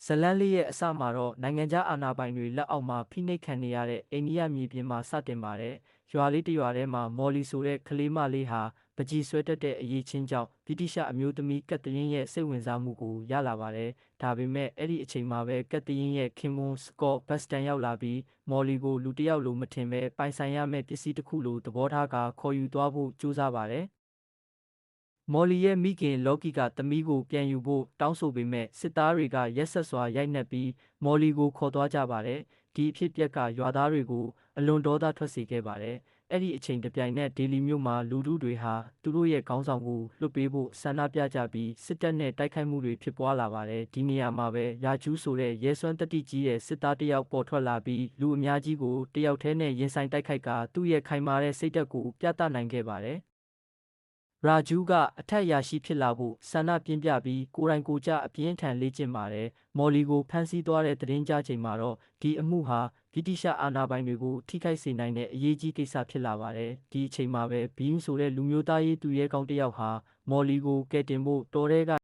ဇလန်းလေးရဲ့အစမှာတော့နိုင်ငံခြားအာဏာပိုင်တွေလက်အောက်မှာဖိနှိပ်ခံနေရတဲ့အိန္ဒိယမြေပြင်မှာစတင်ပါတယ်။ရွာလေးတစ်ရွာထဲမှာမော်လီဆိုတဲ့ကလေးမလေးဟာပကြီးဆွဲတတ်တဲ့အရေးချင်းကြောင့်ဗြိတိရှအမျိုးသမီးကက်သလင်းရဲ့စိတ်ဝင်စားမှုကိုရလာပါတယ်။ဒါပေမဲ့အဲ့ဒီအချိန်မှာပဲကက်သလင်းရဲ့ခင်မွန်စကော့ဘတ်စတန်ရောက်လာပြီးမော်လီကိုလူတစ်ယောက်လိုမထင်ပဲပိုင်ဆိုင်ရမယ့်ပစ္စည်းတစ်ခုလိုသဘောထားကခေါ်ယူသွားဖို့ကြိုးစားပါတယ်။မော်လီရဲ့မိခင်လော်ကီကသမီးကိုပြန်ယူဖို့တောင်းဆိုပေမဲ့စစ်သားတွေကရက်ဆက်စွာရိုက်နှက်ပြီးမော်လီကိုခေါ်သွားကြပါတယ်။ဒီအဖြစ်အပျက်ကရွာသားတွေကိုအလွန်ဒေါသထွက်စေခဲ့ပါတယ်။အဲ့ဒီအချိန်တပြိုင်နက်ဒေလီမြို့မှာလူထုတွေဟာသူတို့ရဲ့ခေါင်းဆောင်ကိုလွှတ်ပေးဖို့ဆန္ဒပြကြပြီးစစ်တပ်နဲ့တိုက်ခိုက်မှုတွေဖြစ်ပွားလာပါတယ်။ဒီနေရာမှာပဲရာကျူးဆိုတဲ့ရဲစွမ်းတတိကြီးတဲ့စစ်သားတစ်ယောက်ပေါ်ထွက်လာပြီးလူအများကြီးကိုတယောက်တည်းနဲ့ရင်ဆိုင်တိုက်ခိုက်ကသူ့ရဲ့ခိုင်မာတဲ့စိတ်ဓာတ်ကိုပြသနိုင်ခဲ့ပါတယ်။ရာဂျူးကအထက်အရာရှိဖြစ်လာဖို့ဆန္ဒပြင်းပြပြီးကိုယ်တိုင်ကိုယ်ကျအပြင်းထန်လေ့ကျင့်ပါတယ်။မော်လီကိုဖမ်းဆီးသွားတဲ့သတင်းကြားချိန်မှာတော့ဒီအမှုဟာဗြိတိရှအာဏာပိုင်တွေကိုထိခိုက်စေနိုင်တဲ့အရေးကြီးကိစ္စဖြစ်လာပါတယ်။ဒီအချိန်မှာပဲဘီးမ်ဆိုတဲ့လူမျိုးသားရေးသူရဲကောင်းတစ်ယောက်ဟာမော်လီကိုကယ်တင်ဖို့တော်ထဲက